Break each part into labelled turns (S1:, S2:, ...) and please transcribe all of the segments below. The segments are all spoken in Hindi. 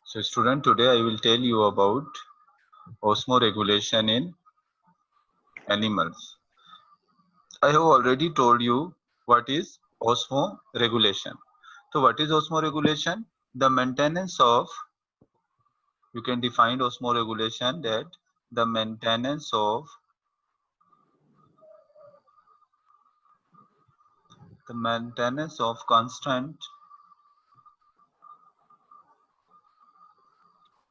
S1: So student, today I will tell you about osmoregulation in animals. I have already told you what is osmoregulation. So what is osmoregulation? The maintenance of, you can define osmoregulation that the maintenance of constant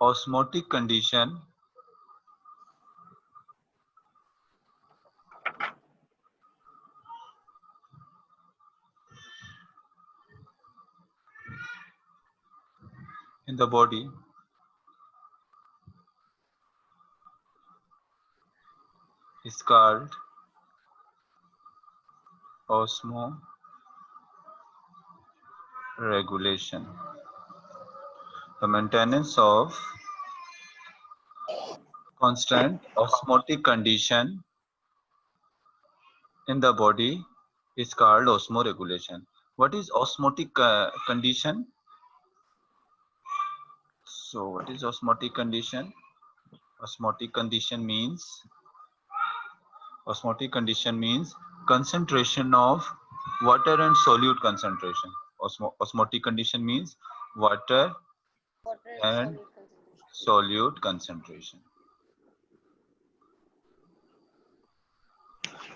S1: osmotic condition in the body is called osmoregulation. The maintenance of constant osmotic condition in the body is called osmoregulation. What is osmotic condition? So what is osmotic condition? Osmotic condition means concentration of water and solute concentration. Osmotic condition means water
S2: Water and
S1: and
S2: solute concentration.
S1: solute concentration.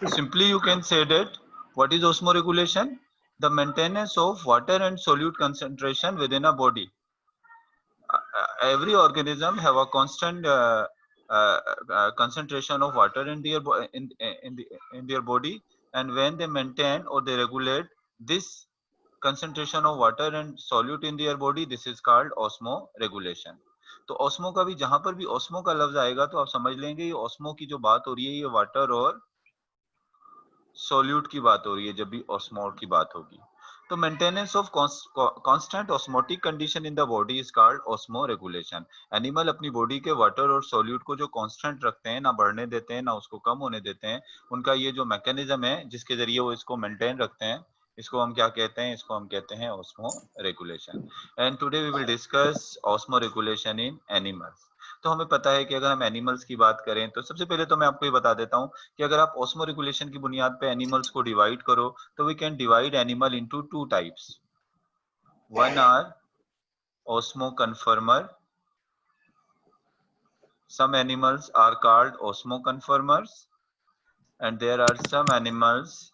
S1: So simply you can say that what is osmoregulation? The maintenance of water and solute concentration within a body. Every organism have a constant concentration of water in their in their body, and when they maintain or they regulate this concentration of water and solute in their body, this is called osmoregulation. तो osmo का भी जहां पर भी osmo का लफ्ज आएगा तो आप समझ लेंगे ये osmo की जो बात हो रही है ये वाटर और सोल्यूट की बात हो रही है जब भी osmol की बात होगी. तो maintenance of constant osmotic condition in the body is called osmoregulation. Animal अपनी बॉडी के वाटर और सोल्यूट को जो कांस्टेंट रखते हैं, ना बढ़ने देते हैं ना उसको कम होने देते हैं, उनका ये जो मैकेनिज्म है जिसके जरिए वो इसको मेंटेन रखते हैं, इसको हम क्या कहते हैं? इसको हम कहते हैं osmoregulation. And today we will discuss osmoregulation in animals. तो हमें पता है कि अगर हम एनिमल्स की बात करें तो सबसे पहले तो मैं आपको ये बता देता हूं कि अगर आप ऑस्मोरेगुलेशन की बुनियाद पे एनिमल्स को डिवाइड करो तो we can divide animal into two types. One are osmoconformer. Some animals are called osmoconformers and there are some animals,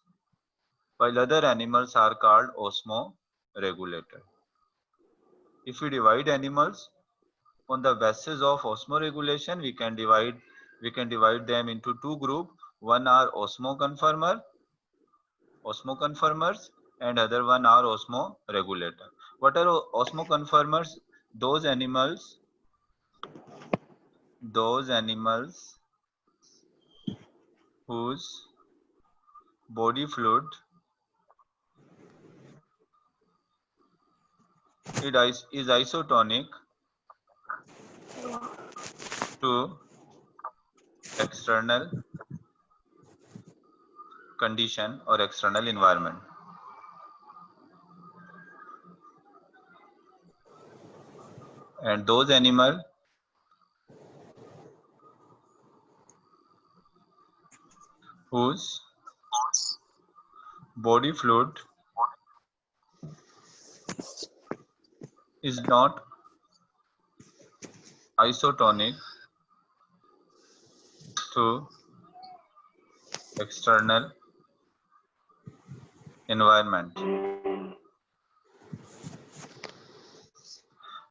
S1: while other animals are called osmoregulator. If we divide animals on the basis of osmoregulation, we can divide them into two groups. One are osmoconformers and other one are osmoregulator. What are osmoconformers? Those animals whose body fluid is isotonic to external condition or external environment. And those animals whose body fluid is not isotonic to external environment.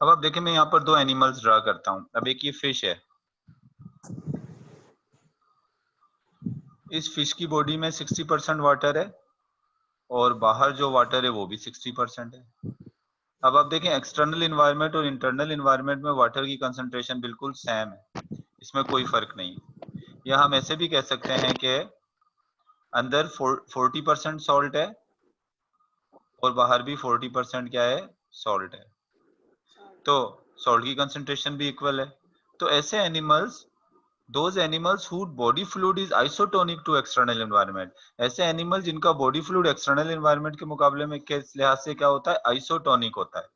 S1: अब आप देखें, मैं यहाँ पर दो एनिमल्स ड्रा करता हूं. अब एक ये फिश है. इस फिश की बॉडी में 60% वाटर है और बाहर जो वाटर है वो भी 60% है. अब आप देखें एक्सटर्नल इन्वायरमेंट और इंटरनल इन्वायरमेंट में वाटर की कंसंट्रेशन बिल्कुल सेम है, इसमें कोई फर्क नहीं. या हम ऐसे भी कह सकते हैं कि अंदर 40% सॉल्ट है और बाहर भी 40% क्या है? सॉल्ट है. तो सॉल्ट की कंसंट्रेशन भी इक्वल है. तो ऐसे animals, those animals whose body fluid is isotonic to external environment, ऐसे एनिमल जिनका बॉडी फ्लूइड एक्सटर्नल एनवायरनमेंट के मुकाबले में किस लिहाज से क्या होता है? आइसोटोनिक होता है.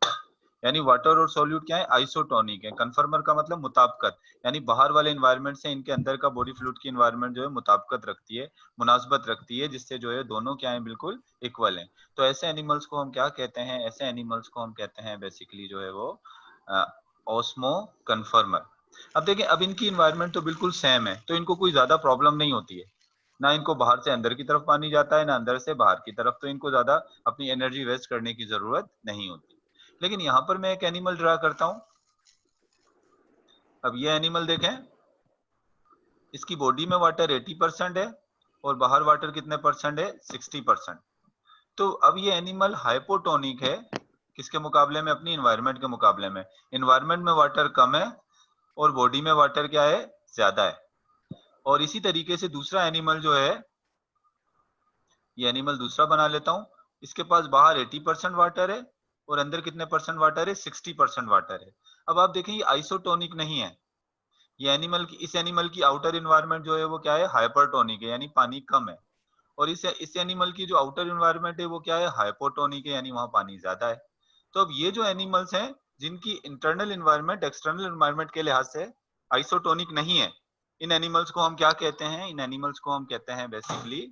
S1: यानी वाटर और सॉल्यूट क्या है, आइसोटोनिक है। कन्फर्मर का मतलब मुताबिकत, यानी बाहर वाले एनवायरनमेंट से इनके अंदर का बॉडी फ्लूइड की एनवायरनमेंट जो है मुताबिकत रखती है, मुनासबत रखती है, जिससे जो है दोनों क्या है, बिल्कुल इक्वल हैं। तो ऐसे एनिमल्स को हम क्या कहते हैं, ऐसे एनिमल्स को हम कहते हैं बेसिकली जो है वो ऑस्मो कन्फर्मर। अब देखें, अब इनकी इन्वायरमेंट तो बिल्कुल सेम है, तो इनको कोई ज्यादा प्रॉब्लम नहीं होती है, ना इनको बाहर से अंदर की तरफ पानी जाता है, ना अंदर से बाहर की तरफ, तो इनको ज्यादा अपनी एनर्जी वेस्ट करने की जरूरत नहीं होती। लेकिन यहाँ पर मैं एक एनिमल ड्रा करता हूं। अब ये एनिमल देखें, इसकी बॉडी में वाटर 80% है और बाहर वाटर कितने परसेंट है, 60%। तो अब ये एनिमल हाइपोटोनिक है, किसके मुकाबले में, अपनी इन्वायरमेंट के मुकाबले में। इन्वायरमेंट में वाटर कम है और बॉडी में वाटर क्या है, ज्यादा है। और इसी तरीके से दूसरा एनिमल जो है, ये एनिमल दूसरा बना लेता हूं। इसके पास बाहर 80% वाटर है और अंदर कितने परसेंट वाटर है, 60% वाटर है। अब आप देखें, ये आइसोटोनिक नहीं है। ये एनिमल की, इस एनिमल की आउटर इन्वायरमेंट जो है वो क्या है, हाइपरटोनिक है, यानी पानी कम है। और इस एनिमल की जो आउटर इन्वायरमेंट है वो क्या है, हाइपोटोनिक है, यानी वहां पानी ज्यादा है। तो अब ये जो एनिमल्स हैं, जिनकी इंटरनल इन्वायरमेट एक्सटर्नल इन्वायरमेंट के लिहाज से आइसोटोनिक नहीं है, इन एनिमल्स को हम क्या कहते हैं, इन एनिमल्स को हम कहते हैं बेसिकली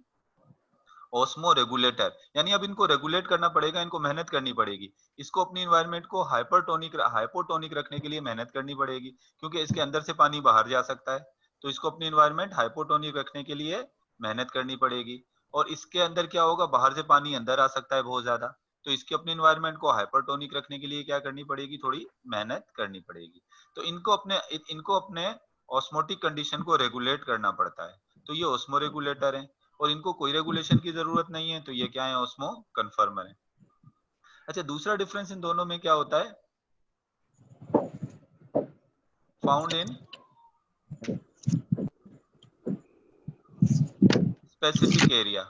S1: ऑस्मो रेगुलेटर। यानी अब इनको रेगुलेट करना पड़ेगा, इनको मेहनत करनी पड़ेगी। इसको अपनी इन्वायरमेंट को हाइपोटोनिक रखने के लिए मेहनत करनी पड़ेगी, क्योंकि इसके अंदर से पानी बाहर जा सकता है। तो इसको अपनी इन्वायरमेंट हाइपोटोनिक रखने के लिए मेहनत करनी पड़ेगी। और इसके अंदर क्या होगा, बाहर से पानी अंदर आ सकता है बहुत ज्यादा। तो इसकी अपनी इन्वायरमेंट को हाइपरटोनिक रखने के लिए क्या करनी पड़ेगी, थोड़ी मेहनत करनी पड़ेगी। तो इनको अपने ऑस्मोटिक कंडीशन को रेगुलेट करना पड़ता है। तो ये ऑस्मो रेगुलेटर है। और इनको कोई रेगुलेशन की जरूरत नहीं है, तो ये क्या है, ऑस्मो कन्फर्मर है। अच्छा, दूसरा डिफरेंस इन दोनों में क्या होता है, फाउंड इन स्पेसिफिक एरिया।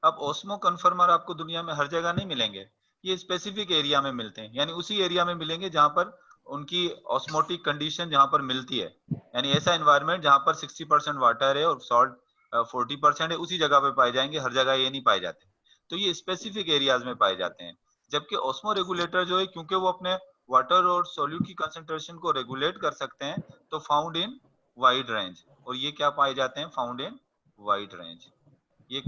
S1: अब ऑस्मो कन्फर्मर आपको दुनिया में हर जगह नहीं मिलेंगे, ये स्पेसिफिक एरिया में मिलते हैं, यानी उसी एरिया में मिलेंगे जहां पर उनकी ऑस्मोटिक कंडीशन जहां पर मिलती है। यानी ऐसा एनवायरनमेंट जहां पर 60% वाटर है और सॉल्ट 40% है, उसी जगह पे पाए जाएंगे, हर जगह ये नहीं पाए जाते। तो ये स्पेसिफिक एरियाज में पाए जाते हैं। जबकि ऑस्मो रेगुलेटर जो है, क्योंकि वो अपने वाटर और सोल्यूट की कंसेंट्रेशन को रेगुलेट कर सकते हैं, तो फाउंड इन वाइड रेंज। और ये क्या पाए जाते हैं, फाउंड इन वाइड रेंज, ये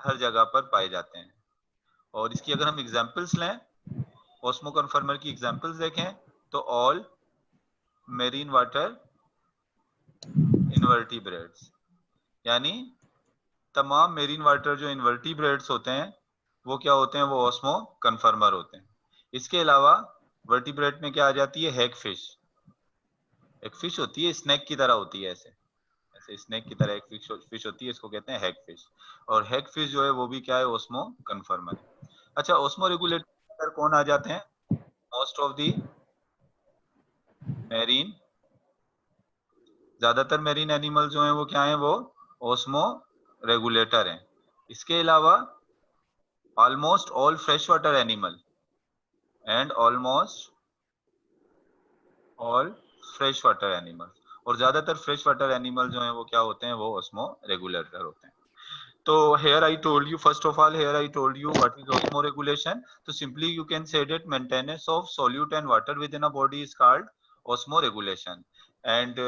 S1: हर जगह पर पाए जाते हैं। और इसकी अगर हम एग्जांपल्स लें, ऑस्मो कन्फर्मर की एग्जांपल्स देखें, तो ऑल मेरीन वाटर इनवर्टिब्रेट्स, यानी तमाम मेरीन वाटर जो इनवर्टिब्रेट्स होते हैं वो क्या होते हैं, वो ऑस्मो कन्फर्मर होते हैं। इसके अलावा वर्टिब्रेट में क्या आ जाती है, हैग फिश। एक फिश होती है, स्नेक की तरह होती है, ऐसे ऐसे स्नेक की तरह एक फिश होती है, इसको कहते हैं हैग फिश। और हैग फिश जो है वो भी क्या है, ओस्मो कन्फर्मर है। अच्छा, ओस्मो रेगुलेटर कौन आ जाते हैं, मोस्ट ऑफ दी मेरीन, ज्यादातर मेरीन एनिमल जो हैं वो क्या है, वो ओस्मो रेगुलेटर हैं। इसके अलावा almost all fresh water animal and almost all fresh water animal, और ज्यादातर फ्रेश वाटर एनिमल जो हैं वो क्या होते हैं, वो ओस्मो रेगुलेटर होते हैं। So here I told you, first of all, here I told you what is osmoregulation. So simply you can say that maintenance of solute and water within a body is called osmoregulation. And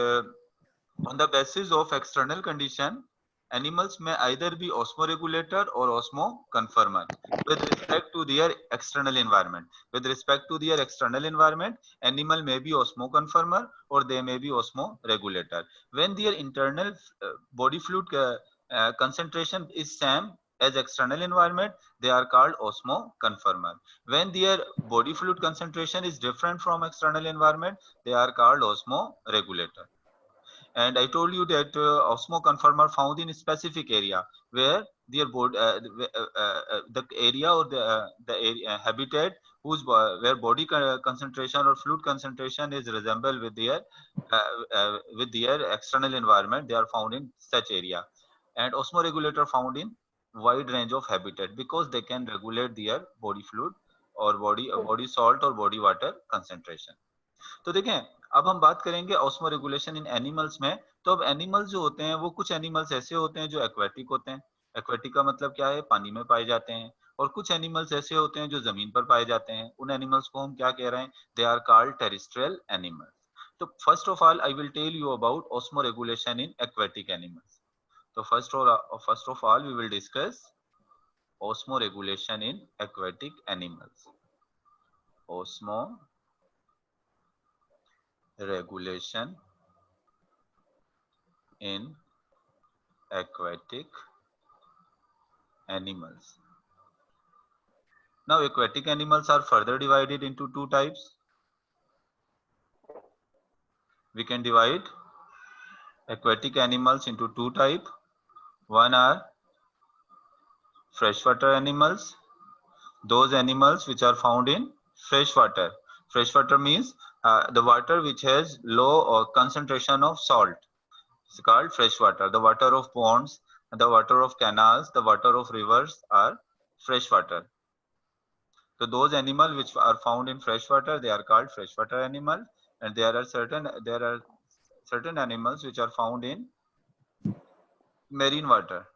S1: on the basis of external condition, animals may either be osmoregulator or osmoconformer with respect to their external environment. With respect to their external environment, animal may be osmoconformer or they may be osmoregulator. When their internal body fluid concentration is same as external environment, they are called osmoconformer. When their body fluid concentration is different from external environment, they are called osmoregulator. And I told you that osmoconformer found in a specific area where their body, the area or the area, habitat whose where body concentration or fluid concentration is resemble with their external environment, they are found in such area. And osmoregulator found in wide range of habitat because they can regulate their body fluid or body salt or body water concentration. तो देखें, अब हम बात करेंगे ऑस्मो रेगुलेशन इन एनिमल्स में। तो अब एनिमल्स जो होते हैं वो कुछ एनिमल्स ऐसे होते हैं जो एक्वेटिक होते हैं। एक्वेटिक का मतलब क्या है, पानी में पाए जाते हैं। और कुछ एनिमल्स ऐसे होते हैं जो जमीन पर पाए जाते हैं, उन एनिमल्स को हम क्या कह रहे हैं, they are called terrestrial animals. तो first of all I will tell you about osmoregulation in aquatic animals. तो first of all we will discuss osmoregulation in aquatic animals. Osmoregulation in aquatic animals. Now aquatic animals are further divided into two types. We can divide aquatic animals into two types. One are freshwater animals, those animals which are found in freshwater. Freshwater means the water which has low concentration of salt. It's called freshwater. The water of ponds, the water of canals, the water of rivers are freshwater. So those animals which are found in freshwater, they are called freshwater animals, and there are certain animals which are found in marine water.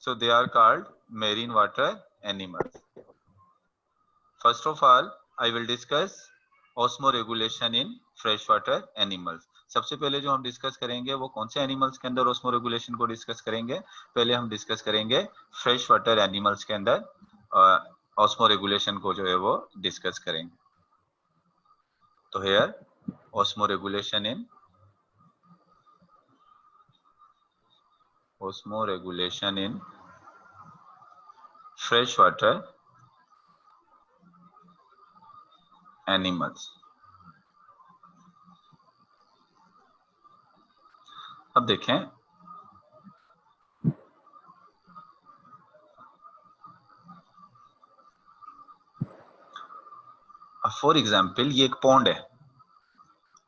S1: So they are called marine water animals. First of all, I will discuss osmoregulation in freshwater animals. सबसे पहले जो हम डिस्कस करेंगे वो कौन से एनिमल्स के अंदर ऑस्मोरेगुलेशन को डिस्कस करेंगे। पहले हम डिस्कस करेंगे फ्रेश वाटर एनिमल्स के अंदर ऑस्मोरेगुलेशन को जो है वो डिस्कस करेंगे। तो here osmoregulation in fresh water animals. अब देखें, फॉर एग्जाम्पल ये एक पॉन्ड है,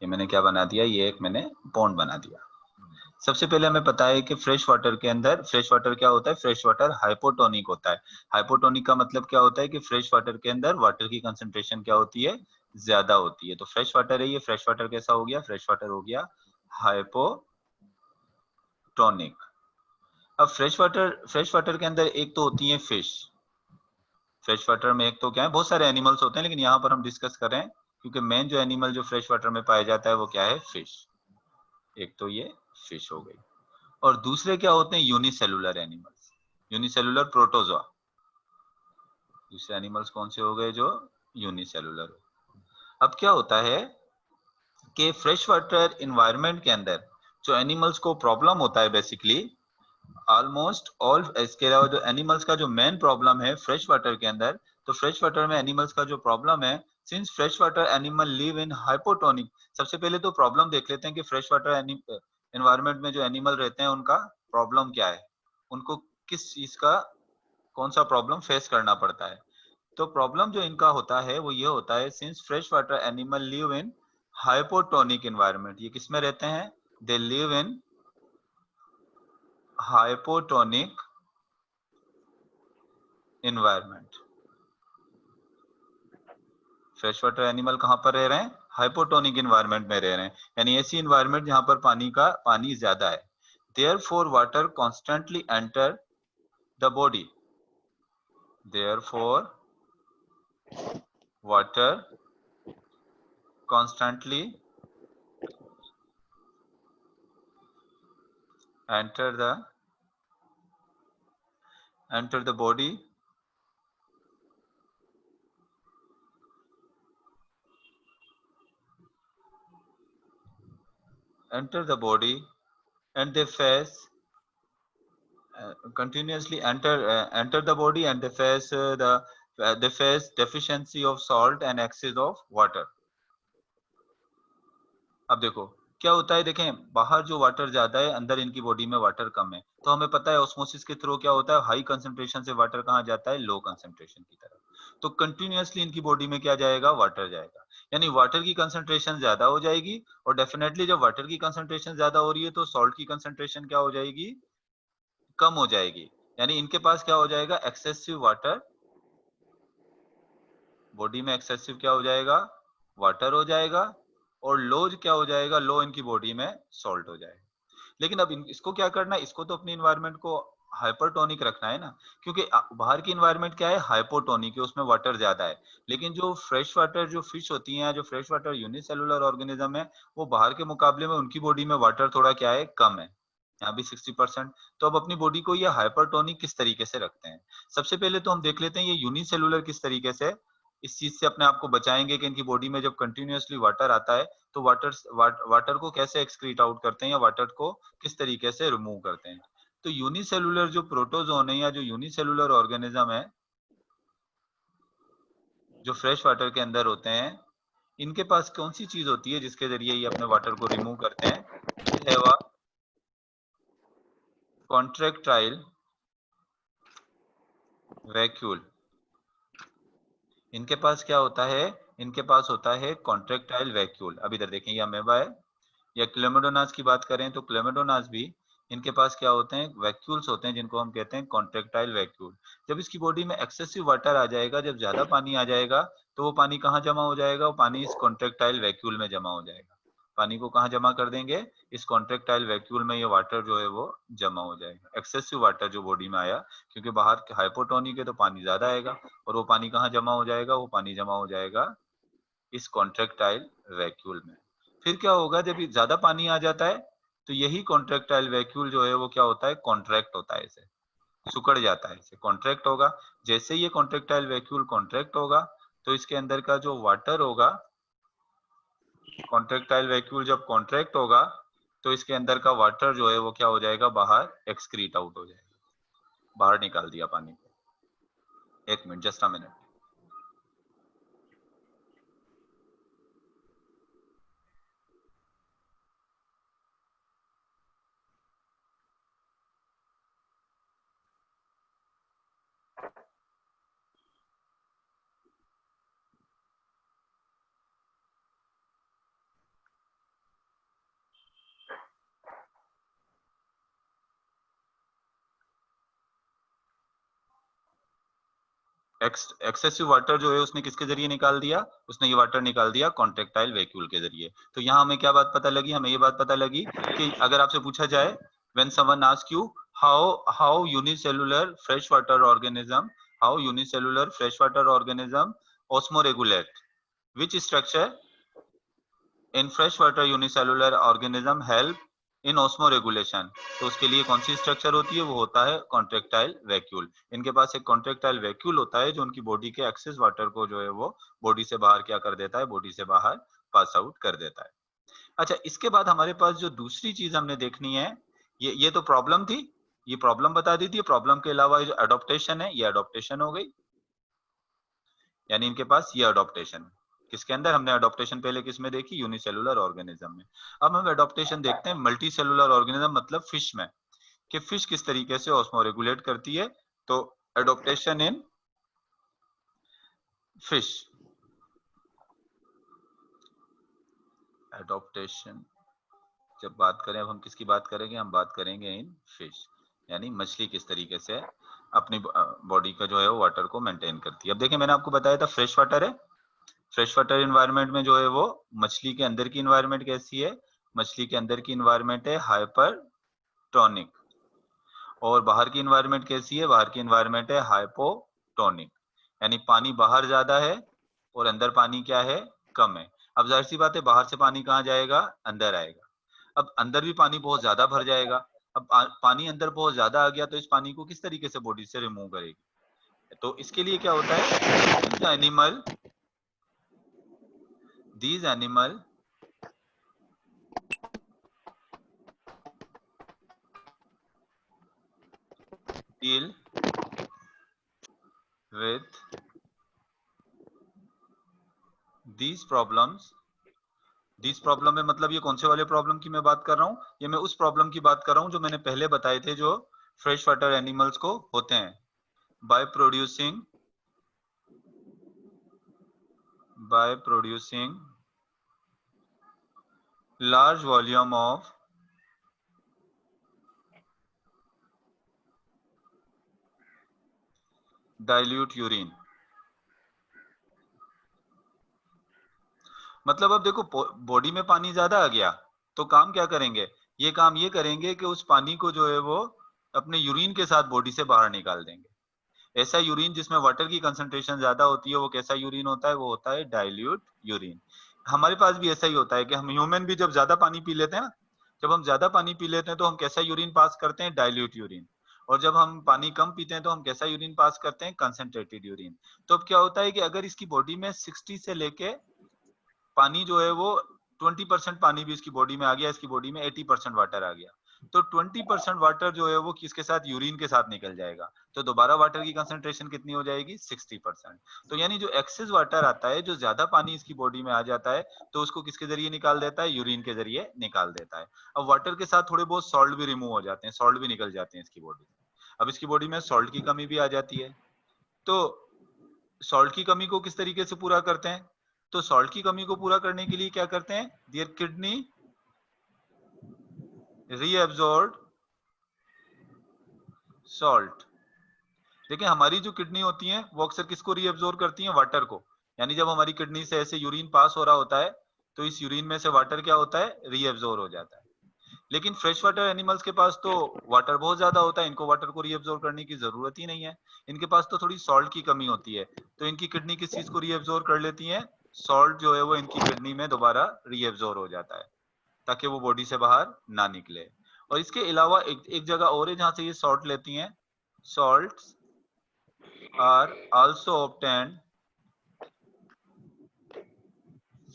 S1: ये मैंने क्या बना दिया, ये एक मैंने पॉन्ड बना दिया। सबसे पहले हमें पता है कि फ्रेश वाटर के अंदर फ्रेश वाटर क्या होता है, फ्रेश वाटर हाइपोटोनिक होता है। हाइपोटोनिक का मतलब क्या होता है कि फ्रेश वाटर के अंदर वाटर की कंसंट्रेशन क्या होती है, ज्यादा होती है। तो फ्रेश वाटर है, ये फ्रेश वाटर कैसा हो गया, फ्रेश वाटर हो गया हाइपोटोनिक। अब फ्रेश वाटर के अंदर एक तो होती है फिश। फ्रेश वाटर में एक तो क्या है, बहुत सारे एनिमल्स होते हैं, लेकिन यहाँ पर हम डिस्कस कर रहे हैं क्योंकि मेन जो एनिमल जो फ्रेश वाटर में पाया जाता है वो क्या है, फिश। एक तो ये फिश हो गई, और दूसरे क्या होते हैं, यूनिसेलुलर एनिमल्स, यूनिसेलुलर प्रोटोजोआ। दूसरे एनिमल्स कौन से हो गए, जो यूनिसेलुलर। अब क्या होता है कि फ्रेश वाटर इन्वायरमेंट के अंदर जो एनिमल्स को प्रॉब्लम होता है, बेसिकली ऑलमोस्ट ऑल, इसके अलावा जो एनिमल्स का जो मेन प्रॉब्लम है फ्रेश वाटर के अंदर, तो फ्रेश वाटर में एनिमल्स का जो प्रॉब्लम है, since fresh water animal live in hypotonic. सबसे पहले तो प्रॉब्लम देख लेते हैं कि फ्रेश वाटर एनवायरनमेंट में जो एनिमल रहते हैं उनका प्रॉब्लम क्या है, उनको किस चीज का कौन सा प्रॉब्लम फेस करना पड़ता है। तो प्रॉब्लम जो इनका होता है वो ये होता है, since fresh water animal live in hypotonic environment, ये किसमें रहते हैं, they live in hypotonic environment. Fresh water animal कहां पर रह रहे हैं, हाइपोटोनिक एनवायरनमेंट में रह रहे हैं, यानी ऐसी एनवायरनमेंट जहां पर पानी ज्यादा है। Therefore water constantly enter the body, therefore water constantly enter the body and they face continuously enter the body and they face they face deficiency of salt and excess of water। अब देखो क्या होता है, देखें बाहर जो वाटर ज्यादा है, अंदर इनकी बॉडी में वाटर कम है। तो हमें पता है ऑस्मोसिस के थ्रू क्या होता है, हाई कंसंट्रेशन से वाटर कहाँ जाता है, लो कंसंट्रेशन की तरफ। तो कंटिन्यूअसली इनकी बॉडी में क्या जाएगा, वाटर जाएगा, यानी वाटर की कंसंट्रेशन ज्यादा हो जाएगी। और डेफिनेटली जब वाटर की कंसंट्रेशन ज्यादा हो रही है तो सॉल्ट की कंसंट्रेशन क्या हो जाएगी, कम हो जाएगी। यानी इनके पास क्या हो जाएगा, एक्सेसिव वाटर, बॉडी में एक्सेसिव क्या हो जाएगा, वाटर हो जाएगा, और लो क्या हो जाएगा, लो इनकी बॉडी में सॉल्ट हो जाएगा। लेकिन अब इसको क्या करना है, इसको तो अपनी इन्वायरमेंट को हाइपरटोनिक रखना है ना, क्योंकि बाहर की इन्वायरमेंट क्या है, हाइपोटोनिक है, उसमें वाटर ज्यादा है। लेकिन जो फ्रेश वाटर जो फिश होती हैं, जो फ्रेश वाटर यूनिसेलुलर ऑर्गेनिज्म है, वो बाहर के मुकाबले में उनकी बॉडी में वाटर थोड़ा क्या है, कम है, यहाँ भी 60%। तो अब अपनी बॉडी को ये हाइपरटोनिक किस तरीके से रखते हैं? सबसे पहले तो हम देख लेते हैं ये यूनिसेलुलर किस तरीके से इस चीज से अपने आप को बचाएंगे कि इनकी बॉडी में जब कंटिन्यूअसली वाटर आता है तो वाटर को कैसे एक्सक्रीट आउट करते हैं या वाटर को किस तरीके से रिमूव करते हैं। तो यूनिसेलुलर जो प्रोटोजोन है या जो यूनिसेलुलर ऑर्गेनिज्म है जो फ्रेश वाटर के अंदर होते हैं, इनके पास कौन सी चीज होती है जिसके जरिए ये अपने वाटर को रिमूव करते हैं? ये है वह कॉन्ट्रैक्टाइल वैक्यूल। इनके पास क्या होता है? इनके पास होता है कॉन्ट्रैक्टाइल वैक्यूल। अब इधर देखें, ये अमेबा है, या क्लेमेडोनास की बात करें तो क्लेमेडोनास भी इनके पास क्या होते हैं? वैक्यूल्स होते हैं, जिनको हम कहते हैं कॉन्ट्रैक्टाइल वैक्यूल। जब इसकी बॉडी में एक्सेसिव वाटर आ जाएगा, जब ज्यादा पानी आ जाएगा, तो वो पानी कहाँ जमा हो जाएगा? वो पानी इस कॉन्ट्रैक्टाइल वैक्यूल में जमा हो जाएगा। पानी को कहाँ जमा कर देंगे? इस कॉन्ट्रैक्टाइल वैक्यूल में ये वाटर जो है वो जमा हो जाएगा। एक्सेसिव वाटर जो बॉडी में आया, क्योंकि बाहर हाइपोटोनिक है तो पानी ज्यादा आएगा, और वो पानी कहाँ जमा हो जाएगा? वो पानी जमा हो जाएगा इस कॉन्ट्रैक्टाइल वैक्यूल में। फिर क्या होगा? जब ये ज्यादा पानी आ जाता है तो यही कॉन्ट्रैक्टाइल वैक्यूल जो है वो क्या होता है? कॉन्ट्रैक्ट होता है, इसे सिकुड़ जाता है, इसे कॉन्ट्रैक्ट होगा। जैसे ये कॉन्ट्रैक्टाइल वैक्यूल कॉन्ट्रैक्ट होगा तो इसके अंदर का जो वाटर होगा, कॉन्ट्रैक्टाइल वैक्यूल जब कॉन्ट्रैक्ट होगा तो इसके अंदर का वाटर जो है वो क्या हो जाएगा? बाहर एक्सक्रीट आउट हो जाएगा, बाहर निकाल दिया पानी को। एक minute, just a minute. Excessive water जो है उसने किसके जरिए निकाल दिया? उसने ये वाटर निकाल दिया कॉन्ट्रैक्टाइल वैक्यूल के जरिए। तो यहाँ हमें क्या बात पता लगी? हमें ये बात पता लगी कि अगर आपसे पूछा जाए, when someone ask you how unicellular fresh water organism osmoregulate which structure in fresh water unicellular organism help in osmo regulation. तो उसके लिए कौन सी स्ट्रक्चर होती है? वो होता है कॉन्ट्रैक्टाइल वैक्यूल। इनके पास एक कॉन्ट्रैक्टाइल वैक्यूल होता है जो उनकी बॉडी के एक्सेस वाटर को जो है वो बॉडी से बाहर क्या कर देता है? बॉडी से बाहर पास आउट कर देता है। अच्छा, इसके बाद हमारे पास जो दूसरी चीज हमने देखनी है, ये तो प्रॉब्लम थी, ये प्रॉब्लम बता दी थी। प्रॉब्लम के अलावा जो अडोप्टेशन है, ये अडोप्टेशन हो गई, यानी इनके पास ये अडोप्टेशन। किसके अंदर? हमने अडोप्टेशन पहले किस में देखी? यूनिसेलुलर ऑर्गेनिज्म में। अब हम अडोप्टेशन देखते हैं मल्टी सेलुलर ऑर्गेनिज्म, मतलब फिश में, कि फिश किस तरीके से ऑस्मो रेगुलेट करती है। तो एडोप्टेशन इन फिश, एडोप्टेशन जब बात करें, अब हम किसकी बात करेंगे? हम बात करेंगे इन फिश, यानी मछली किस तरीके से अपनी बॉडी का जो है वो वाटर को मेंटेन करती है। अब देखिए, मैंने आपको बताया था फ्रेश वाटर है, फ्रेश वाटर इन्वायरमेंट में जो है वो मछली के अंदर की इन्वायरमेंट कैसी है? मछली के अंदर की इन्वायरमेंट है हाइपरटोनिक, और बाहर की इन्वायरमेंट कैसी है? बाहर की इन्वायरमेंट है हाइपोटोनिक, यानी पानी बाहर ज्यादा है और अंदर पानी क्या है? कम है। अब जाहिर सी बात है, बाहर से पानी कहाँ जाएगा? अंदर आएगा। अब अंदर भी पानी बहुत ज्यादा भर जाएगा। अब पानी अंदर बहुत ज्यादा आ गया तो इस पानी को किस तरीके से बॉडी से रिमूव करेगी? तो इसके लिए क्या होता है? these animal deal with these problems। these problem में मतलब ये कौन से वाले प्रॉब्लम की मैं बात कर रहा हूँ? ये मैं उस प्रॉब्लम की बात कर रहा हूँ जो मैंने पहले बताए थे, जो फ्रेश वाटर एनिमल्स को होते हैं। by producing large volume of dilute urine। मतलब अब देखो, बॉडी में पानी ज्यादा आ गया तो काम क्या करेंगे? ये काम ये करेंगे कि उस पानी को जो है वो अपने यूरिन के साथ बॉडी से बाहर निकाल देंगे। ऐसा यूरिन जिसमें वाटर की कंसंट्रेशन ज्यादा होती है वो कैसा यूरिन होता है? वो होता है डाइल्यूट यूरिन। हमारे पास भी ऐसा ही होता है कि हम ह्यूमन भी जब ज्यादा पानी पी लेते हैं ना, जब हम ज्यादा पानी पी लेते हैं तो हम कैसा यूरिन पास करते हैं? Dilute urine. और जब हम पानी कम पीते हैं तो हम कैसा यूरिन पास करते हैं? Concentrated urine. तो अब क्या होता है कि अगर इसकी बॉडी में 60 से लेके पानी जो है वो 20% पानी भी इसकी बॉडी में आ गया, इसकी बॉडी में 80% वाटर आ गया, तो 20% वाटर जो है वो किसके साथ? यूरिन के साथ निकल जाएगा। तो दोबारा वाटर की कंसंट्रेशन कितनी हो जाएगी? 60%। तो यानी जो एक्सेस वाटर आता है, जो ज्यादा पानी इसकी बॉडी में आ जाता है, तो उसको किसके जरिए निकाल देता है? यूरिन के जरिए निकाल देता है। अब वाटर के साथ थोड़े बहुत सॉल्ट भी रिमूव हो जाते हैं, सॉल्ट भी निकल जाते हैं इसकी बॉडी से। अब इसकी बॉडी में सॉल्ट की कमी भी आ जाती है। तो सॉल्ट की कमी को किस तरीके से पूरा करते हैं? तो सॉल्ट की कमी को पूरा करने के लिए क्या करते हैं? Their kidney reabsorb salt. देखिए हमारी जो किडनी होती है वो अक्सर किसको रीअब्सॉर्ब करती हैं? वाटर को। यानी जब हमारी किडनी से ऐसे यूरिन पास हो रहा होता है तो इस यूरिन में से वाटर क्या होता है? रीअब्सॉर्ब हो जाता है। लेकिन फ्रेश वाटर एनिमल्स के पास तो वाटर बहुत ज्यादा होता है, इनको वाटर को रीअब्सॉर्ब करने की जरूरत ही नहीं है। इनके पास तो थोड़ी सॉल्ट की कमी होती है, तो इनकी किडनी किस चीज को रीअब्सॉर्ब कर लेती है? सॉल्ट जो है वो इनकी किडनी में दोबारा रीअब्सॉर्ब हो जाता है ताकि वो बॉडी से बाहर ना निकले। और इसके अलावा एक जगह और है जहां से ये सॉल्ट लेती हैं। Salts are also obtained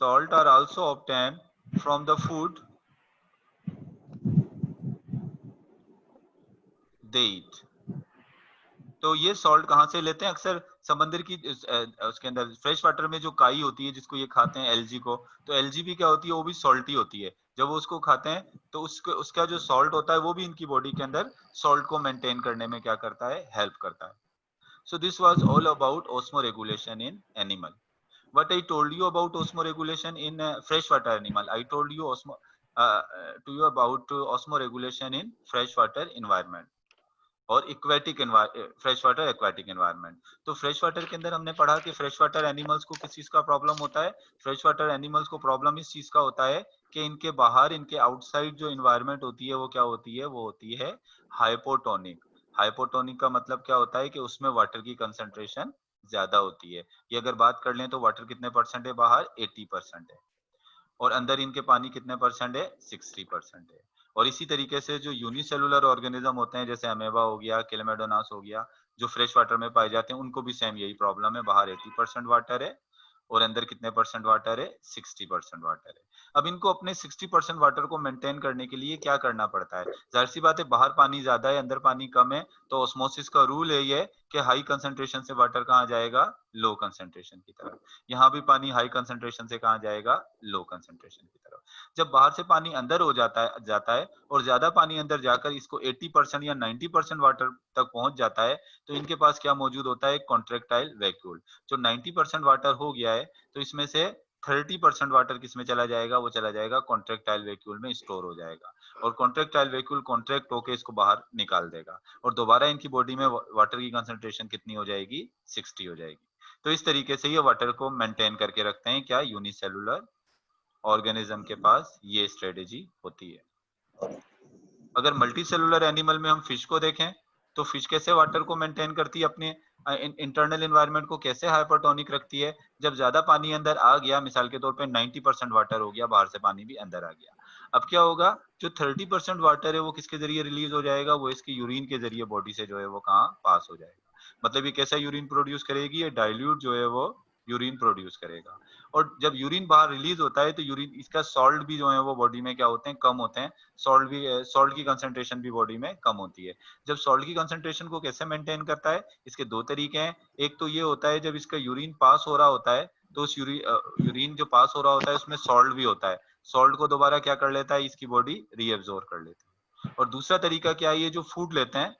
S1: salt are also obtained from the food they eat। तो ये सॉल्ट कहाँ से लेते हैं? अक्सर समंदर की उसके अंदर फ्रेश वाटर में जो काई होती है जिसको ये खाते हैं, एलजी को, तो एलजी भी क्या होती है? वो भी सॉल्टी होती है। जब वो उसको खाते हैं तो उसका जो सॉल्ट होता है वो भी इनकी बॉडी के अंदर सॉल्ट को मेंटेन करने में क्या करता है? हेल्प करता है। So this was all about osmoregulation in animal. What I told you about osmoregulation in freshwater animal, I told you to you about osmoregulation in freshwater environment और aquatic fresh water aquatic environment. तो फ्रेश वाटर के अंदर हमने पढ़ा कि फ्रेश वाटर एनिमल्स को किस चीज का प्रॉब्लम होता है? फ्रेश वाटर एनिमल्स को प्रॉब्लम इस चीज का होता है कि इनके बाहर, इनके आउटसाइड जो इन्वायरमेंट होती है वो क्या होती है? वो होती है हाइपोटोनिक। हाइपोटोनिक का मतलब क्या होता है? कि उसमें वाटर की कंसंट्रेशन ज्यादा होती है। ये अगर बात कर लें तो वाटर कितने परसेंट है बाहर? 80% है। और अंदर इनके पानी कितने परसेंट है? 60% है। और इसी तरीके से जो यूनिसेलुलर ऑर्गेनिज्म होते हैं जैसे अमेबा हो गया, केलेमेडोनास हो गया, जो फ्रेश वाटर में पाए जाते हैं, उनको भी सेम यही प्रॉब्लम है। बाहर 80% वाटर है और अंदर कितने परसेंट वाटर है? 60% वाटर है। अब इनको अपने 60% वाटर को मेंटेन करने के लिए क्या करना पड़ता है? जाहिर सी बात है, बाहर पानी ज्यादा है, अंदर पानी कम है, तो ऑस्मोसिस का रूल है ये कि हाई कंसंट्रेशन से वाटर कहाँ जाएगा? लो कंसंट्रेशन की तरफ। यहाँ भी पानी हाई कंसंट्रेशन से कहाँ जाएगा? लो कंसंट्रेशन की तरफ। जब बाहर से पानी अंदर हो जाता है और ज्यादा पानी अंदर जाकर इसको 80% या 90% वाटर तक पहुंच जाता है, तो इनके पास क्या मौजूद होता है? Contractile vacuole. जो 90% वाटर हो गया है तो इसमें से 30% वाटर किसमें चला जाएगा? वो चला जाएगा कॉन्ट्रेक्टाइल वैक्यूल में, स्टोर हो जाएगा। और कॉन्ट्रेक्टाइल वैक्यूल कॉन्ट्रैक्ट होकर इसको बाहर निकाल देगा और दोबारा इनकी बॉडी में वाटर की कंसंट्रेशन कितनी हो जाएगी? 60 हो जाएगी। तो इस तरीके से ये वाटर को मेंटेन करके रखते हैं। क्या? यूनिसेलुलर ऑर्गेनिज्म के पास ये स्ट्रेटेजी होती है। अगर मल्टी सेलुलर एनिमल में हम फिश को देखें तो फिश कैसे वाटर को मेंटेन करती है? अपने इंटरनल एनवायरनमेंट को कैसे हाइपरटोनिक रखती है? जब ज्यादा पानी अंदर आ गया, मिसाल के तौर पे 90% वाटर हो गया, बाहर से पानी भी अंदर आ गया, अब क्या होगा? जो 30% वाटर है वो किसके जरिए रिलीज हो जाएगा? वो इसकी यूरिन के जरिए बॉडी से जो है वो कहाँ पास हो जाएगा। मतलब ये कैसा यूरिन प्रोड्यूस करेगी? ये डाइल्यूट जो है वो यूरिन प्रोड्यूस करेगा। और जब यूरिन बाहर रिलीज होता है तो यूरिन, इसका सॉल्ट भी जो है वो बॉडी में क्या होते हैं? कम होते हैं। सॉल्ट की कंसंट्रेशन भी बॉडी में कम होती है। जब सॉल्ट की कंसंट्रेशन को कैसे मेंटेन करता है? इसके दो तरीके हैं। एक तो ये होता है जब इसका यूरिन पास हो रहा होता है तो उस यूरिन जो पास हो रहा होता है उसमें सॉल्ट भी होता है, सॉल्ट को दोबारा क्या कर लेता है? इसकी बॉडी रीएब्सॉर्ब कर लेती है। और दूसरा तरीका क्या है? ये जो फूड लेते हैं,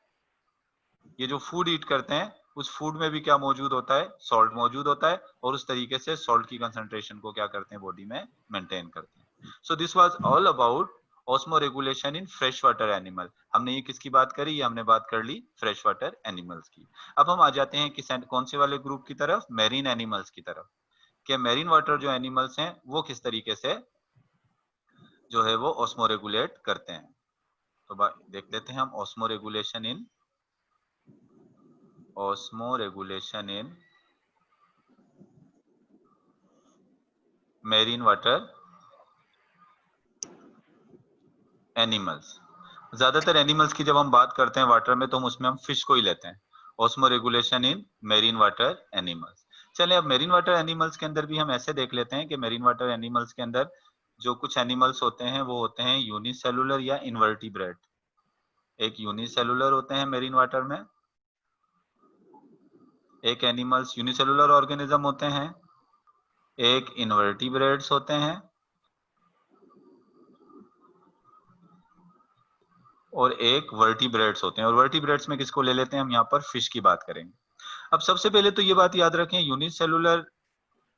S1: ये जो फूड ईट करते हैं, उस फूड में भी क्या मौजूद होता है? सॉल्ट मौजूद होता है। और उस तरीके से सॉल्ट की कंसंट्रेशन को क्या करते हैं? बॉडी में मेंटेन करते हैं। So this was all about osmoregulation in fresh water animal. हमने ये किसकी बात करी? ये हमने बात कर ली फ्रेश वाटर एनिमल्स की। अब हम आ जाते हैं किस कौन से वाले ग्रुप की तरफ? मेरीन एनिमल्स की तरफ। कि मेरीन वाटर जो एनिमल्स हैं वो किस तरीके से जो है वो ऑस्मोरेगुलेट करते हैं। तो देख लेते हैं हम osmo regulation in marine water animals. ज्यादातर एनिमल्स की जब हम बात करते हैं वाटर में तो हम उसमें फिश को ही लेते हैं। Osmo regulation in marine water animals. चलिए अब मेरीन वाटर एनिमल्स के अंदर भी हम ऐसे देख लेते हैं कि मेरीन वाटर एनिमल्स के अंदर जो कुछ एनिमल्स होते हैं वो होते हैं यूनिसेलुलर या इनवर्टिब्रेट। एक यूनिसेलुलर होते हैं मेरीन वाटर में, एक एनिमल्स यूनिसेलुलर ऑर्गेनिज्म होते हैं, एक इनवर्टिब्रेट्स होते हैं और एक वर्टिब्रेट्स होते हैं। और वर्टिब्रेट्स में किसको ले लेते हैं हम यहाँ पर, फिश की बात करेंगे। अब सबसे पहले तो ये बात याद रखें, यूनिसेलुलर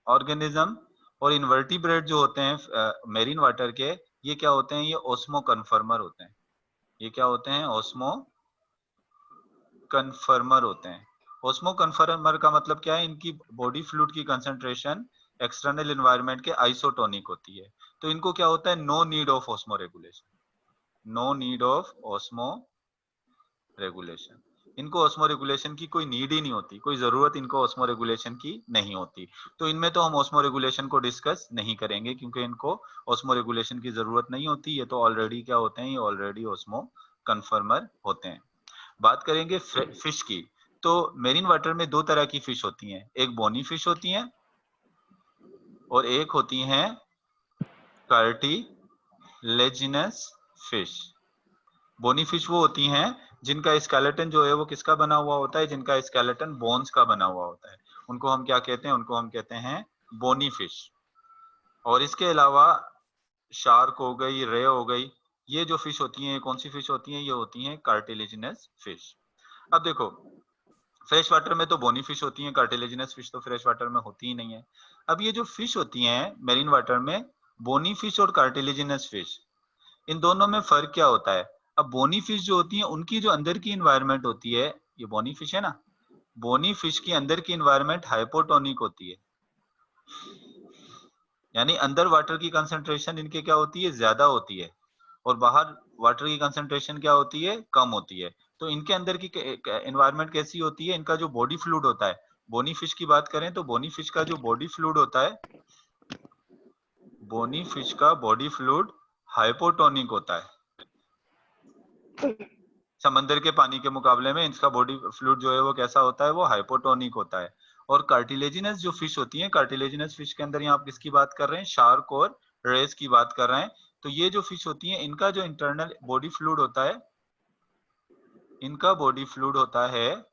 S1: ऑर्गेनिज्म और इनवर्टिब्रेट जो होते हैं मेरीन वाटर के, ये क्या होते हैं, ये ओस्मो कन्फर्मर होते हैं। ये क्या होते हैं, ओस्मो कन्फर्मर होते हैं। ओस्मो कन्फर्मर का मतलब क्या है, इनकी बॉडी फ्लूइड की कंसंट्रेशन एक्सटर्नल एनवायरनमेंट के आइसोटोनिक होती है। तो इनको क्या होता है, no need of osmoregulation, no need of osmoregulation. इनको ऑस्मो रेगुलेशन की कोई नीड ही नहीं होती, कोई जरूरत इनको ऑस्मो रेगुलेशन की नहीं होती। तो इनमें तो हम ऑस्मो रेगुलेशन को डिस्कस नहीं करेंगे क्योंकि इनको ऑस्मो रेगुलेशन की जरूरत नहीं होती। ये तो ऑलरेडी क्या होते हैं, ये ऑलरेडी ऑस्मो कन्फर्मर होते हैं। बात करेंगे फिश की, तो मेरीन वाटर में दो तरह की फिश होती हैं, एक बोनी फिश होती हैं और एक होती हैं कार्टिलेजिनस फिश। बोनी फिश वो होती हैं जिनका स्केलेटन जो है वो किसका बना हुआ होता है, जिनका स्केलेटन बोन्स का बना हुआ होता है, उनको हम क्या कहते हैं, उनको हम कहते हैं बोनी फिश। और इसके अलावा शार्क हो गई, रे हो गई, ये जो फिश होती हैं, कौन सी फिश होती हैं, ये होती हैं कार्टिलेजिनस फिश। अब देखो फ्रेश वाटर में तो बोनी फिश होती है, कार्टिलेजिनस फिश तो फ्रेश वाटर में होती ही नहीं है। अब ये जो फिश होती हैं मेरीन वाटर में, बोनी फिश और कार्टिलेजिनस फिश, इन दोनों में फर्क क्या होता है। अब बोनी फिश जो होती है उनकी जो अंदर की इन्वायरमेंट होती है, ये बोनी फिश है ना, बोनी फिश की अंदर की इन्वायरमेंट हाइपोटोनिक होती है, यानी अंदर वाटर की कंसंट्रेशन इनके क्या होती है, ज्यादा होती है, और बाहर वाटर की कंसंट्रेशन क्या होती है, कम होती है। तो इनके अंदर की एनवायरनमेंट कैसी होती है, इनका जो बॉडी फ्लूइड होता है, बोनी फिश की बात करें तो बोनी फिश का जो बॉडी फ्लूइड होता है, बोनी फिश का बॉडी फ्लूइड हाइपोटोनिक होता है। समंदर के पानी के मुकाबले में इसका बॉडी फ्लूइड जो है वो कैसा होता है, वो हाइपोटोनिक होता है। और कार्टिलेजिनस जो फिश होती है, कार्टिलेजिनस फिश के अंदर यहाँ आप किसकी बात कर रहे हैं, शार्क और रेस की बात कर रहे हैं। तो ये जो फिश होती है इनका जो इंटरनल बॉडी फ्लूइड होता है, इनका बॉडी फ्लूइड होता है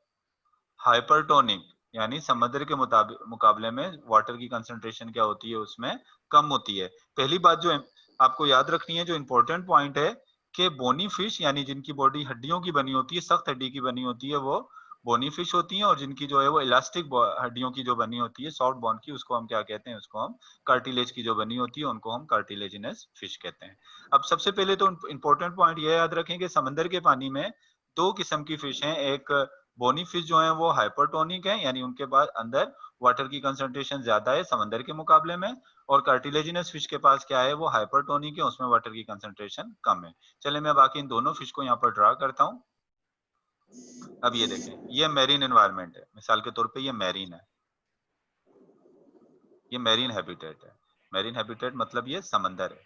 S1: हाइपरटोनिक, यानी समुद्र के मुकाबले में वाटर की कंसंट्रेशन क्या होती है, उसमें कम होती है। पहली बात जो आपको याद रखनी है, जो इंपॉर्टेंट पॉइंट है कि बोनी फिश यानी जिनकी बॉडी हड्डियों की बनी होती है, सख्त हड्डी की बनी होती है, वो बोनी फिश होती है। और जिनकी जो है वो इलास्टिक हड्डियों की जो बनी होती है, सॉफ्ट बोन की, उसको हम क्या कहते हैं, उसको हम कार्टिलेज की जो बनी होती है, उनको हम कार्टिलेजिनस फिश कहते हैं। अब सबसे पहले तो इंपॉर्टेंट पॉइंट ये याद रखें कि समंदर के पानी में दो किस्म की फिश हैं। एक बोनी फिश जो है वो हाइपरटोनिक है, यानी उनके पास अंदर वाटर की कंसंट्रेशन ज्यादा है समंदर के मुकाबले में। और कार्टिलेजिनस फिश के पास क्या है, वो हाइपरटोनिक है, उसमें वाटर की कंसंट्रेशन कम है। चले मैं बाकी इन दोनों फिश को यहाँ पर ड्रा करता हूँ। अब ये देखें, ये मैरीन एनवायरनमेंट है, मिसाल के तौर पे ये मैरीन है, ये मैरीन हैबिटेट है। मैरीन हैबिटेट मतलब ये समंदर है।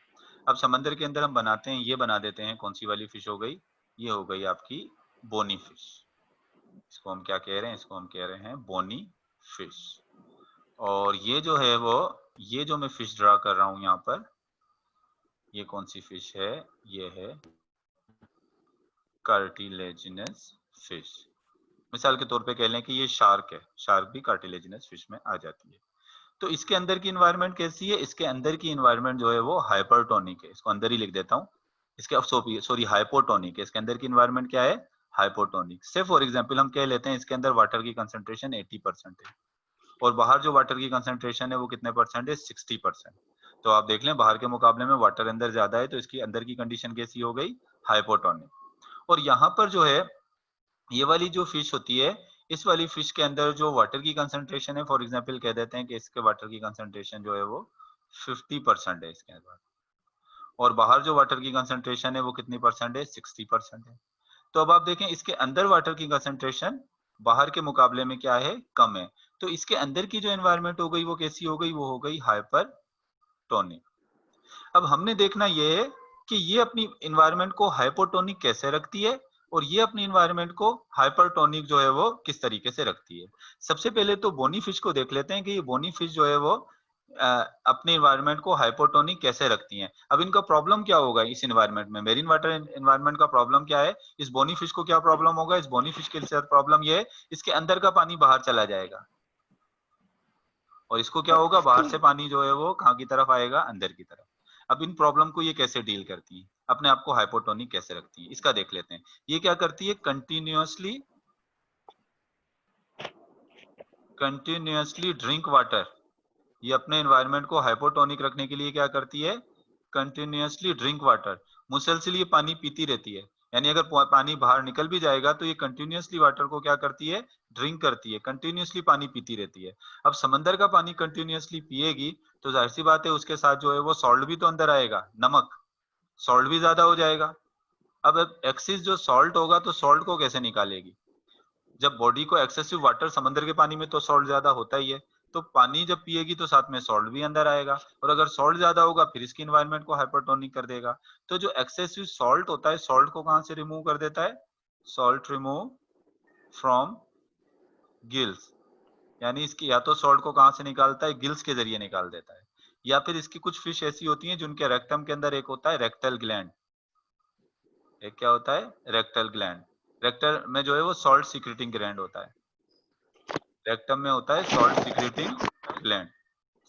S1: अब समंदर के अंदर हम बनाते हैं, ये बना देते हैं, कौन सी वाली फिश हो गई, ये हो गई आपकी बोनी फिश। इसको हम क्या कह रहे हैं, इसको हम कह रहे हैं बोनी फिश। और ये जो है वो, ये जो मैं फिश ड्रा कर रहा हूं यहाँ पर, ये कौन सी फिश है, ये है कार्टिलेजिनस फिश। मिसाल के तौर पे कह लें कि ये शार्क है, शार्क भी कार्टिलेजिनस फिश में आ जाती है। तो इसके अंदर की इन्वायरमेंट कैसी है, इसके अंदर की इन्वायरमेंट जो है वो हाइपरटोनिक है, इसको अंदर ही लिख देता हूँ। इसके सॉरी हाइपोटोनिक है, इसके अंदर की इन्वायरमेंट क्या है, हाइपोटोनिक। से फॉर एग्जांपल हम कह लेते हैं इसके अंदर वाटर की कंसंट्रेशन 80% है और बाहर जो वाटर की कंसंट्रेशन है वो कितने परसेंट है, 60%। तो आप देख लें बाहर के मुकाबले में वाटर अंदर ज्यादा है, तो इसकी अंदर की कंडीशन कैसी हो गई, हाइपोटोनिक। और यहाँ पर जो है ये वाली जो फिश होती है, इस वाली फिश के अंदर जो वाटर की कंसंट्रेशन है, फॉर एग्जांपल कह देते हैं कि इसके वाटर की कंसंट्रेशन जो है वो 50% है इसके अंदर। और बाहर जो वाटर की कंसंट्रेशन है वो कितनी परसेंट है, 60% है। तो अब आप देखें इसके अंदर वाटर की कंसंट्रेशन बाहर के मुकाबले में क्या है, कम है। तो इसके अंदर की जो एनवायरनमेंट हो गई वो कैसी हो गई, वो हो गई हाइपरटोनिक। अब हमने देखना ये है कि ये अपनी एनवायरनमेंट को हाइपोटोनिक कैसे रखती है और ये अपनी एनवायरनमेंट को हाइपरटोनिक जो है वो किस तरीके से रखती है। सबसे पहले तो बोनी फिश को देख लेते हैं कि ये बोनी फिश जो है वो अपने एनवायरनमेंट को हाइपोटोनिक कैसे रखती हैं। अब इनका प्रॉब्लम क्या होगा इस एनवायरनमेंट में, मेरीन वाटर एनवायरनमेंट का प्रॉब्लम क्या है, इस बोनी फिश को क्या प्रॉब्लम होगा, इस बोनी फिश के साथ प्रॉब्लम ये है इसके अंदर का पानी बाहर चला जाएगा और इसको क्या होगा, बाहर से पानी जो है वो कहाँ की तरफ आएगा, अंदर की तरफ। अब इन प्रॉब्लम को ये कैसे डील करती है, अपने आप को हाइपोटोनिक कैसे रखती है, इसका देख लेते हैं। ये क्या करती है, कंटिन्यूअसली ड्रिंक वाटर। ये अपने एनवायरनमेंट को हाइपोटोनिक रखने के लिए क्या करती है, कंटिन्यूअसली ड्रिंक वाटर। मुसलसल ये पानी पीती रहती है, यानी अगर पानी बाहर निकल भी जाएगा तो ये कंटिन्यूअसली वाटर को क्या करती है, ड्रिंक करती है, कंटिन्यूअसली पानी पीती रहती है। अब समंदर का पानी कंटिन्यूअसली पिएगी तो जाहिर सी बात है उसके साथ जो है वो सॉल्ट भी तो अंदर आएगा, नमक, सॉल्ट भी ज्यादा हो जाएगा। अब एक्सेस जो सॉल्ट होगा तो सॉल्ट को कैसे निकालेगी, जब बॉडी को एक्सेसिव वाटर, समंदर के पानी में तो सॉल्ट ज्यादा होता ही है, तो पानी जब पिएगी तो साथ में सॉल्ट भी अंदर आएगा और अगर सॉल्ट ज्यादा होगा फिर इसकी एनवायरनमेंट को हाइपरटोनिक कर देगा। तो जो एक्सेसिव सॉल्ट होता है, सॉल्ट को कहां से रिमूव कर देता है, सॉल्ट रिमूव फ्रॉम गिल्स, यानी इसकी या तो सॉल्ट को कहां से निकालता है, गिल्स के जरिए निकाल देता है। या फिर इसकी कुछ फिश ऐसी होती हैं जिनके रेक्टम के अंदर एक होता है रेक्टल ग्लैंड, एक क्या होता है, रेक्टल ग्लैंड। रेक्टल में जो है वो सॉल्ट सीक्रेटिंग ग्लैंड होता है, रेक्टम में होता है सॉल्ट सीक्रेटिंग ग्लैंड।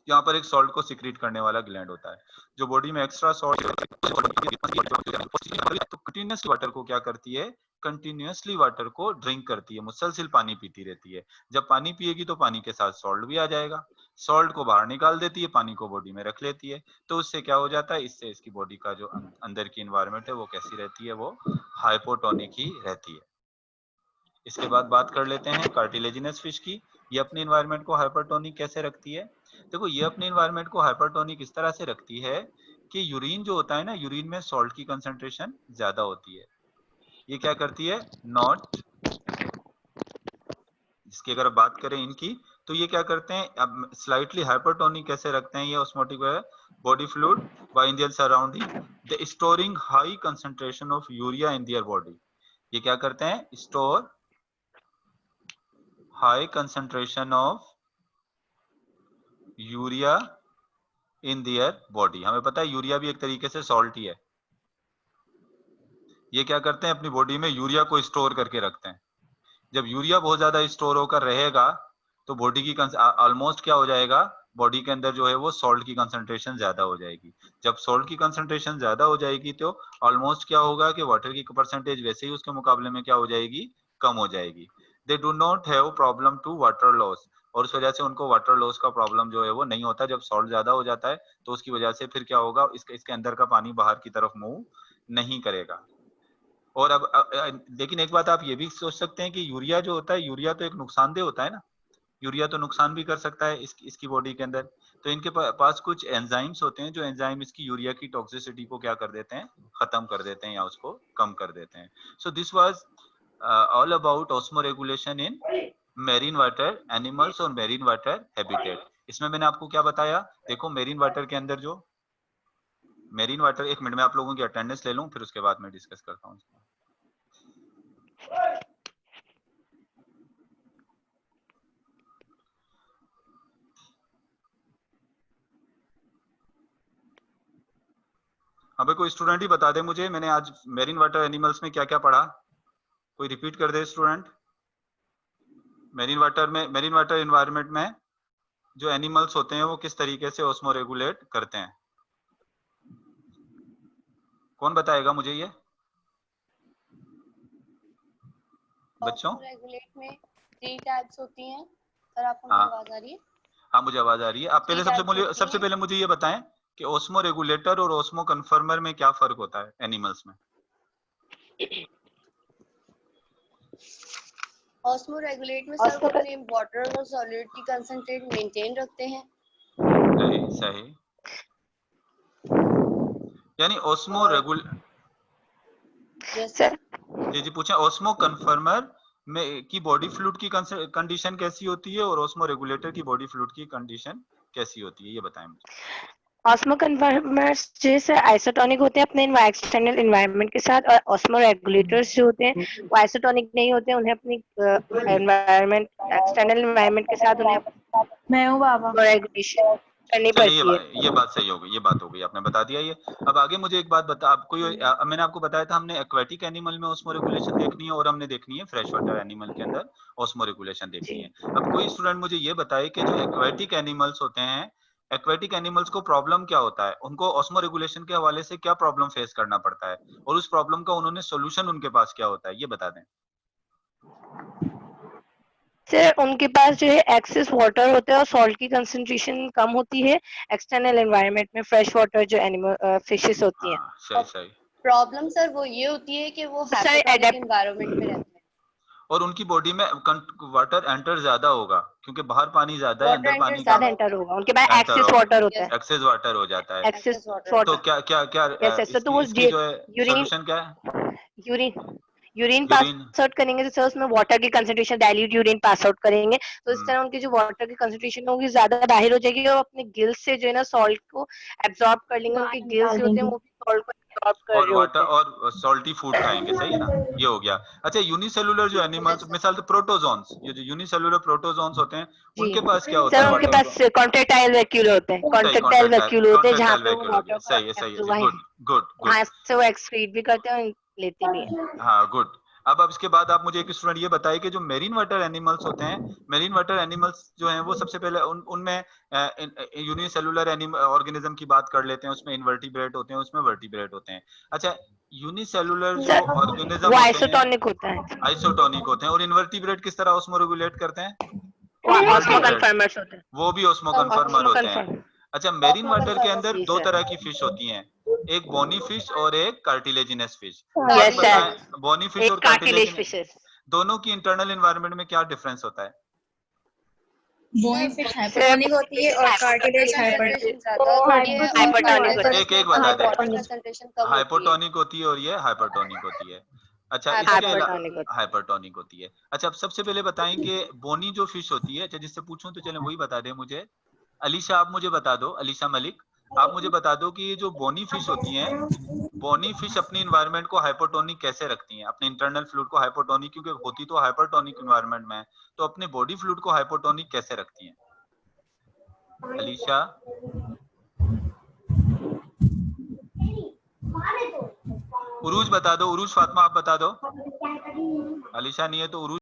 S1: यहाँ पर एक सॉल्ट को सीक्रेट करने वाला ग्लैंड होता है जो बॉडी में एक्स्ट्रा सॉल्ट। तो कंटिन्यूअसली वाटर को क्या करती है, कंटिन्यूअसली वाटर को ड्रिंक करती है, मुसलसल पानी पीती रहती है। जब पानी पिएगी तो पानी के साथ सॉल्ट भी आ जाएगा, सॉल्ट को बाहर निकाल देती है, पानी को बॉडी में रख लेती है। तो उससे क्या हो जाता है, इससे इसकी बॉडी का जो अंदर की एनवायरनमेंट है वो कैसी रहती है, वो हाइपोटोनिक ही रहती है। इसके बाद बात कर लेते हैं कार्टिलेजिनस फिश की। ये अपनी एनवायरनमेंट को हाइपरटोनिक कैसे रखती है। देखो ये अपनी एनवायरनमेंट को हाइपरटोनिक इस तरह से रखती है कि यूरिन जो होता है ना, यूरिन में सॉल्ट की कंसंट्रेशन ज्यादा होती है। ये क्या करती है, नॉट, इसकी अगर बात करें इनकी, तो ये क्या करते हैं, अब स्लाइटली हाइपरटोनिक कैसे रखते हैं ये osmotic body fluid by in their surrounding, the storing high concentration of urea in their body. ये क्या करते हैं, store high concentration of urea in their body. हमें पता है यूरिया भी एक तरीके से सॉल्ट ही है। ये क्या करते हैं, अपनी बॉडी में यूरिया को स्टोर करके रखते हैं। जब यूरिया बहुत ज्यादा स्टोर होकर रहेगा तो बॉडी की ऑलमोस्ट क्या हो जाएगा, बॉडी के अंदर जो है वो सॉल्ट की कंसंट्रेशन ज्यादा हो जाएगी। जब सॉल्ट की कंसंट्रेशन ज्यादा हो जाएगी तो ऑलमोस्ट क्या होगा कि वाटर की परसेंटेज वैसे ही उसके मुकाबले में क्या हो जाएगी, कम हो जाएगी। They do not have problem to water loss, और उस वजह से उनको वाटर लॉस का प्रॉब्लम जो है वो नहीं होता। जब सॉल्ट ज्यादा हो जाता है तो उसकी वजह से फिर क्या होगा, इसके अंदर का पानी बाहर की तरफ मूव नहीं करेगा। और अब लेकिन एक बात आप ये भी सोच सकते हैं कि यूरिया जो होता है, यूरिया तो एक नुकसानदेह होता है ना, यूरिया तो नुकसान भी कर सकता है इसकी बॉडी के अंदर। तो इनके पास कुछ एंजाइम्स होते हैं जो एंजाइम इसकी यूरिया की टॉक्सिसिटी को क्या कर देते हैं, खत्म कर देते हैं या उसको कम कर देते हैं। So this was all about osmoregulation in marine water animals और मेरीन वाटर हैबिटेट। इसमें मैंने आपको क्या बताया, देखो मेरीन वाटर के अंदर जो मेरीन वाटर, एक मिनट में आप लोगों की अटेंडेंस ले लूं फिर उसके बाद मैं डिस्कस करता हूँ। अबे कोई स्टूडेंट ही बता दे मुझे, मैंने आज मेरीन वाटर एनिमल्स में क्या क्या पढ़ा, कोई रिपीट कर दे स्टूडेंट। मेरीन वाटर एनवायरनमेंट में जो एनिमल्स होते हैं वो किस तरीके से ऑस्मो रेगुलेट करते हैं, कौन बताएगा मुझे ये बच्चों।
S2: रेगुलेट में 3 टाइप्स होती हैं सर, आपको
S1: हाँ
S2: आवाज आ रही है।
S1: हाँ मुझे आवाज आ रही है। आप पहले सबसे पहले मुझे ये बताएं कि ऑस्मो रेगुलेटर और ऑस्मो कन्फर्मर में क्या फर्क होता है एनिमल्स में।
S2: ऑस्मो रेगुलेट में सर अपने वाटर और सॉलिड की कंसंट्रेट मेंटेन रखते हैं।
S1: सही सही। यानी ओस्मो रेगुल
S2: Yes,
S3: सर
S1: जी पूछे ओस्मो कन्फर्मर में की बॉडी फ्लूइड की कंडीशन कैसी होती है और ओस्मो रेगुलेटर की बॉडी फ्लूइड की कंडीशन कैसी होती है, ये बताएं मुझे।
S3: ऑस्मो कन्फर्मर्स जैसे आइसोटोनिक होते हैं अपने एक्सटर्नल एनवायरनमेंट के साथ, और ऑस्मो रेगुलेटर्स जो होते हैं वो आइसोटोनिक नहीं होते हैं, उन्हें अपनी एनवायरनमेंट एक्सटर्नल एनवायरनमेंट के साथ उन्हें
S4: मैं हूँ बाबा
S3: रेगुलेशन करनी
S1: चलिए
S3: पड़ती है।
S1: ये बात सही हो गई, ये बात हो गई, आपने बता दिया ये। अब आगे मुझे एक बात बता, आपको मैंने आपको बताया था हमने एक्वेटिक एनिमल में ऑस्मो रेगुलेशन देखनी है और हमने देखनी है फ्रेश वाटर एनिमल के अंदर ऑस्मो रेगुलेशन देखनी है। अब कोई स्टूडेंट मुझे ये बताए कि जो एक्वेटिक एनिमल्स होते हैं, एक्वेटिक एनिमल्स को प्रॉब्लम क्या होता है, उनको ऑस्मो रेगुलेशन के हवाले से क्या प्रॉब्लम फेस करना पड़ता है और उस प्रॉब्लम का उन्होंने सोल्यूशन उनके पास क्या होता है, ये बता दें।
S3: सर उनके पास जो है एक्सेस वाटर होता है और सॉल्ट की कंसंट्रेशन कम होती है एक्सटर्नल एनवायरनमेंट में, फ्रेश वाटर जो एनिमल फिशेस होती हैं।
S1: हाँ सही सही।
S2: प्रॉब्लम सर वो ये होती है कि वो
S3: सर,
S2: हाइपोटोनिक
S3: adapt-
S2: एनवायरनमेंट में रहते हैं।
S1: और उनकी बॉडी में वाटर एंटर ज्यादा होगा क्योंकि बाहर पानी ज्यादा है,
S2: Water
S1: अंदर
S2: enter
S1: पानी
S3: ज्यादा
S1: कम,
S3: एंटर होगा, उनके पास
S1: Enter
S3: एक्सेस
S1: होगा।
S3: वाटर होता है,
S1: एक्सेस वाटर हो जाता है।
S3: Excess
S2: Excess water।
S1: तो
S3: वाटर।
S1: क्या क्या क्या
S3: यस सर, तो वो
S1: इसकी जो है
S3: यूरिन
S1: सोल्यूशन क्या है?
S3: Urine pass
S1: urine.
S3: आउट करेंगे तो सर उसमें वाटर की concentration, dilute urine pass out करेंगे तो इस तरह उनकी जो वाटर की कंसंट्रेशन होगी ज्यादा बाहर हो जाएगी और अपने गिल्स से जो है ना सॉल्ट को एब्जॉर्ब कर लेंगे। उनके गिल्स जो होते हैं वो भी सॉल्ट को एब्जॉर्ब कर
S1: और
S3: रहे
S1: वाटर
S3: होते हैं।
S1: और सॉल्टी फूड खाएंगे, सही है ना, ये हो गया। अच्छा यूनिसेलुलर जो एनिमल्स, मिसाल तो प्रोटोजोन्स, ये जो यूनिसेलुलर प्रोटोजोन्स होते हैं
S3: जी
S1: उनके पास क्या होता
S3: सर,
S1: है
S3: उनके
S1: वाटर
S3: पास कॉन्ट्रेक्टाइल वैक्यूल होते हैं,
S1: सही
S3: कॉन्ट्रेक्टाइल वैक्यूल होते हैं जहाँ
S1: कॉन्ट्रेक्टाइल
S3: पे वो
S1: वैक्यूल हो गया,
S3: वाटर को
S1: सही है जी,
S3: वहाँ
S1: गुड गुड गुड।
S3: से वो एक्सक्रीट भी करते हैं और लेते भी हैं।
S1: हाँ गुड। अब इसके बाद आप मुझे एक स्टूडेंट ये बताइए कि जो मेरीन वाटर एनिमल्स होते हैं, मेरीन वाटर एनिमल्स जो हैं वो सबसे पहले उनमें यूनिसेलुलर ऑर्गेनिज्म की बात कर लेते हैं, उसमें इनवर्टिब्रेट होते हैं, उसमें वर्टिब्रेट होते हैं। अच्छा यूनिसेलुलर जो
S3: सर
S1: ऑर्गेनिज्म
S3: वो
S1: होते हैं
S3: आइसोटोनिक होता है,
S1: आइसोटोनिक होते हैं, और इनवर्टिब्रेट किस तरह ऑस्मो रेगुलेट करते हैं?
S3: वो ऑस्मो
S1: इनवर्टिब्रेट,
S3: कन्फर्मर्स होते हैं।
S1: वो भी ऑस्मो कन्फर्मर
S3: ऑस्मो
S1: होते हैं।
S3: कन्फर्म,
S1: अच्छा मेरीन वाटर के अंदर
S3: जी
S1: दो
S3: सर।
S1: तरह की फिश होती हैं, एक बोनी फिश और एक कार्टिलेजिनस फिश।
S3: यस
S1: आप
S3: सर,
S1: बताएं बोनी फिश
S3: एक
S1: और
S3: कार्टिलेज
S1: कार्टिलेजिनस
S3: फिशेस।
S1: दोनों की इंटरनल एनवायरनमेंट में क्या डिफरेंस होता है?
S4: बोनी फिश
S3: सर
S4: हाइपोटोनिक होती है और कार्टिलेज
S2: कंसंट्रेशन
S4: हाइपर
S2: ज्यादा होती है और
S3: हाइपरटोनिक होती है।
S1: एक
S2: कार्टिलेजन
S1: एक
S2: में
S1: बता दे,
S2: वाटर कंसंट्रेशन कम होती है।
S1: हाइपोटोनिक होती है और ये हाइपरटोनिक होती है। अच्छा इसके
S3: हाइपरटोनिक
S1: अलावा
S3: होती
S1: हाइपरटोनिक होती है। अच्छा अब सबसे पहले बताएं कि बोनी जो फिश होती है, अच्छा जिससे पूछूं तो चलें वही बता दें मुझे। अलीशा आप मुझे बता दो, अलीशा मलिक आप मुझे बता दो कि ये जो बोनी फिश होती हैं, बोनी फिश अपनी इन्वायरमेंट को हाइपोटोनिक कैसे रखती हैं, अपने इंटरनल फ्लूइड को हाइपोटोनिक, क्योंकि होती तो हाइपरटोनिक इन्वायरमेंट में है, तो अपने बॉडी फ्लूइड को हाइपोटोनिक कैसे रखती हैं? अलीशा, उरूज बता दो, उरूज फातिमा आप बता दो। अलीशा नहीं है तो उरूज